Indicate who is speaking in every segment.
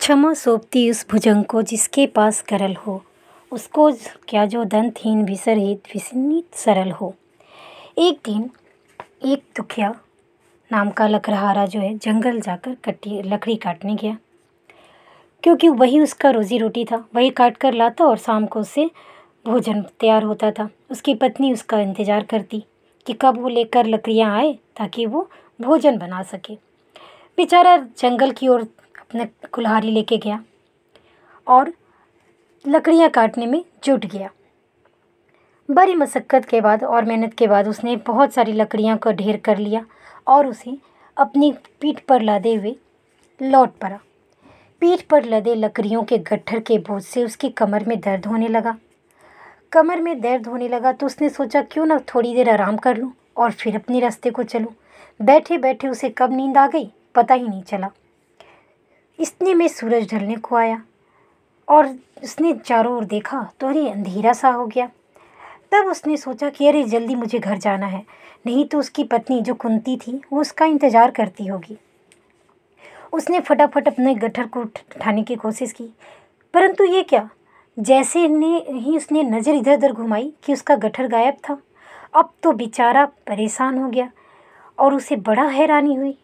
Speaker 1: क्षमा सौंपती उस भुजंग को जिसके पास करल हो, उसको क्या जो दंतहीन विसरहित विस्मित सरल हो। एक दिन एक दुखिया नाम का लकड़हारा जो है जंगल जाकर लकड़ी काटने गया, क्योंकि वही उसका रोज़ी रोटी था। वही काट कर लाता और शाम को उससे भोजन तैयार होता था। उसकी पत्नी उसका इंतज़ार करती कि कब वो लेकर लकड़ियाँ आए ताकि वो भोजन बना सके। बेचारा जंगल की ओर अपने कुल्हाड़ी लेके गया और लकड़ियाँ काटने में जुट गया। बड़ी मशक्क़त के बाद और मेहनत के बाद उसने बहुत सारी लकड़ियाँ का ढेर कर लिया और उसे अपनी पीठ पर लादे हुए लौट पड़ा। पीठ पर लदे लकड़ियों के गट्ठर के बोझ से उसकी कमर में दर्द होने लगा। तो उसने सोचा क्यों ना थोड़ी देर आराम कर लूँ और फिर अपने रास्ते को चलूँ। बैठे बैठे उसे कब नींद आ गई पता ही नहीं चला। इतने में सूरज ढलने को आया और उसने चारों ओर देखा तो अरे अंधेरा सा हो गया। तब उसने सोचा कि अरे जल्दी मुझे घर जाना है, नहीं तो उसकी पत्नी जो कुंती थी वो उसका इंतज़ार करती होगी। उसने फटाफट अपने गट्ठर को उठाने की कोशिश की, परंतु ये क्या, जैसे ही उसने नज़र इधर उधर घुमाई कि उसका गट्ठर गायब था। अब तो बेचारा परेशान हो गया और उसे बड़ा हैरानी हुई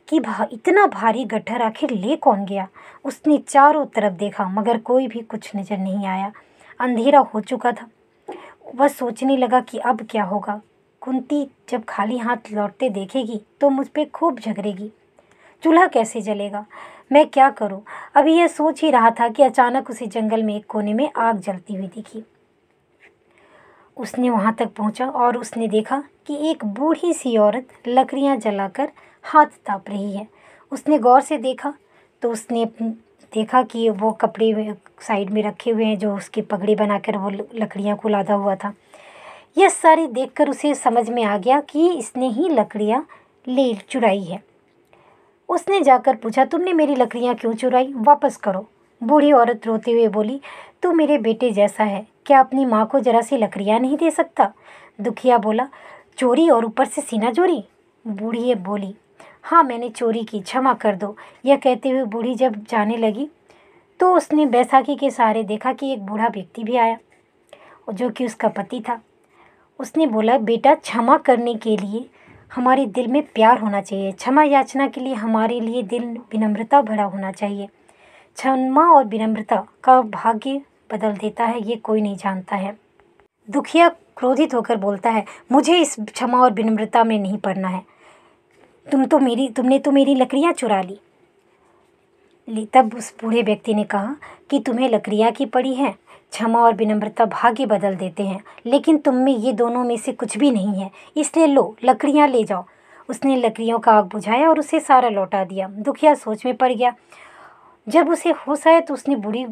Speaker 1: कि इतना भारी गट्ठर आखिर ले कौन गया। उसने चारों तरफ देखा मगर कोई भी कुछ नज़र नहीं आया। अंधेरा हो चुका था। वह सोचने लगा कि अब क्या होगा। कुंती जब खाली हाथ लौटते देखेगी तो मुझ पे खूब झगड़ेगी। चूल्हा कैसे जलेगा, मैं क्या करूं। अभी यह सोच ही रहा था कि अचानक उसे जंगल में एक कोने में आग जलती हुई दिखी। उसने वहां तक पहुंचा और उसने देखा कि एक बूढ़ी सी औरत लकड़ियां जलाकर हाथ ताप रही है। उसने गौर से देखा तो उसने देखा कि वो कपड़े साइड में रखे हुए हैं जो उसकी पगड़ी बनाकर वो लकड़ियां को लादा हुआ था। यह सारी देखकर उसे समझ में आ गया कि इसने ही लकड़ियां ले चुराई है। उसने जाकर पूछा, तुमने मेरी लकड़ियां क्यों चुराई, वापस करो। बूढ़ी औरत रोते हुए बोली, तू मेरे बेटे जैसा है, क्या अपनी माँ को जरा सी लकड़ियां नहीं दे सकता। दुखिया बोला, चोरी और ऊपर से सीना चोरी। बूढ़ी बोली, हाँ मैंने चोरी की, क्षमा कर दो। यह कहते हुए बूढ़ी जब जाने लगी तो उसने बैसाखी के सहारे देखा कि एक बूढ़ा व्यक्ति भी आया जो कि उसका पति था। उसने बोला, बेटा क्षमा करने के लिए हमारे दिल में प्यार होना चाहिए, क्षमा याचना के लिए हमारे लिए दिल विनम्रता भरा होना चाहिए। क्षमा और विनम्रता का भाग्य बदल देता है, ये कोई नहीं जानता है। दुखिया क्रोधित होकर बोलता है, मुझे इस क्षमा और विनम्रता में नहीं पड़ना है। तुमने तो मेरी लकड़ियाँ चुरा ली। तब उस बूढ़े व्यक्ति ने कहा कि तुम्हें लकड़ियाँ की पड़ी हैं, क्षमा और विनम्रता भाग्य बदल देते हैं, लेकिन तुम में ये दोनों में से कुछ भी नहीं है, इसलिए लो लकड़ियाँ ले जाओ। उसने लकड़ियों का आग बुझाया और उसे सारा लौटा दिया। दुखिया सोच में पड़ गया। जब उसे होश आया तो उसने बूढ़ी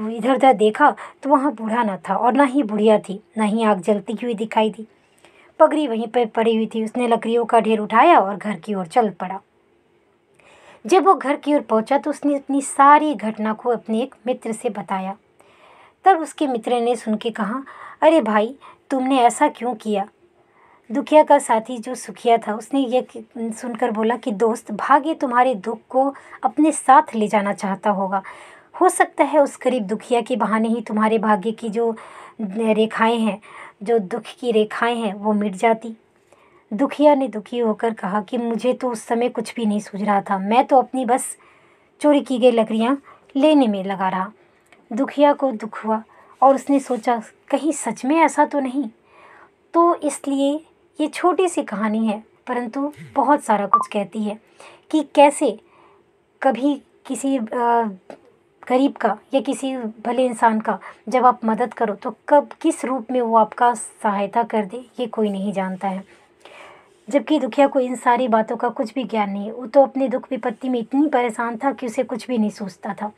Speaker 1: इधर उधर देखा तो वहाँ बूढ़ा न था और ना ही बुढ़िया थी, ना ही आग जलती हुई दिखाई दी। पगड़ी वहीं पर पड़ी हुई थी। उसने लकड़ियों का ढेर उठाया और घर की ओर चल पड़ा। जब वो घर की ओर पहुंचा तो उसने अपनी सारी घटना को अपने एक मित्र से बताया। तब उसके मित्र ने सुन के कहा, अरे भाई तुमने ऐसा क्यों किया। दुखिया का साथी जो सुखिया था उसने ये सुनकर बोला कि दोस्त, भाग्य तुम्हारे दुख को अपने साथ ले जाना चाहता होगा। हो सकता है उस गरीब दुखिया के बहाने ही तुम्हारे भाग्य की जो रेखाएं हैं, जो दुख की रेखाएं हैं, वो मिट जाती। दुखिया ने दुखी होकर कहा कि मुझे तो उस समय कुछ भी नहीं सूझ रहा था, मैं तो अपनी बस चोरी की गई लकड़ियाँ लेने में लगा रहा। दुखिया को दुख हुआ और उसने सोचा कहीं सच में ऐसा तो नहीं। तो इसलिए ये छोटी सी कहानी है परंतु बहुत सारा कुछ कहती है कि कैसे कभी किसी गरीब का या किसी भले इंसान का जब आप मदद करो तो कब किस रूप में वो आपका सहायता कर दे ये कोई नहीं जानता है। जबकि दुखिया को इन सारी बातों का कुछ भी ज्ञान नहीं है। वो तो अपने दुख विपत्ति में इतनी परेशान था कि उसे कुछ भी नहीं सोचता था।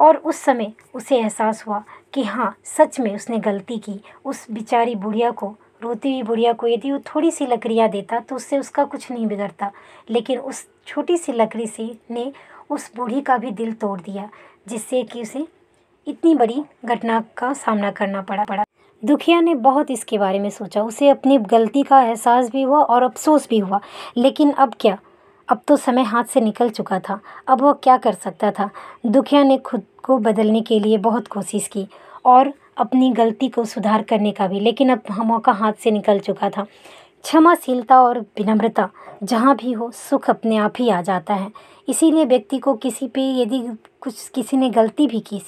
Speaker 1: और उस समय उसे एहसास हुआ कि हाँ सच में उसने गलती की। उस बेचारी बुढ़िया को, रोती हुई बुढ़िया को यदि वो थोड़ी सी लकड़ियाँ देता तो उससे उसका कुछ नहीं बिगड़ता, लेकिन उस छोटी सी लकड़ी से ने उस बूढ़ी का भी दिल तोड़ दिया, जिससे कि उसे इतनी बड़ी घटना का सामना करना पड़ा। दुखिया ने बहुत इसके बारे में सोचा। उसे अपनी गलती का एहसास भी हुआ और अफसोस भी हुआ, लेकिन अब क्या, अब तो समय हाथ से निकल चुका था। अब वह क्या कर सकता था। दुखिया ने खुद को बदलने के लिए बहुत कोशिश की और अपनी गलती को सुधार करने का भी, लेकिन अब मौका हाथ से निकल चुका था। क्षमाशीलता और विनम्रता जहाँ भी हो, सुख अपने आप ही आ जाता है। इसीलिए व्यक्ति को किसी पे यदि किसी ने गलती भी की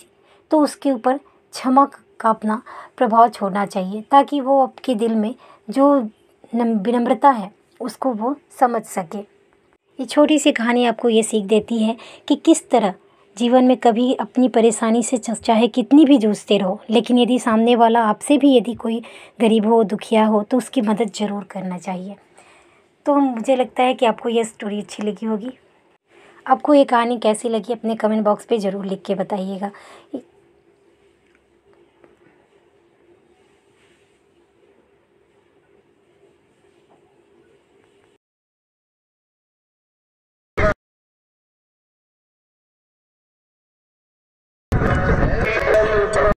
Speaker 1: तो उसके ऊपर क्षमा का अपना प्रभाव छोड़ना चाहिए, ताकि वो आपके दिल में जो विनम्रता है उसको वो समझ सके। ये छोटी सी कहानी आपको ये सीख देती है कि किस तरह जीवन में कभी अपनी परेशानी से चाहे कितनी भी जूझते रहो, लेकिन यदि सामने वाला आपसे भी यदि कोई गरीब हो, दुखिया हो, तो उसकी मदद ज़रूर करना चाहिए। तो मुझे लगता है कि आपको ये स्टोरी अच्छी लगी होगी। आपको ये कहानी कैसी लगी अपने कमेंट बॉक्स पे ज़रूर लिख के बताइएगा।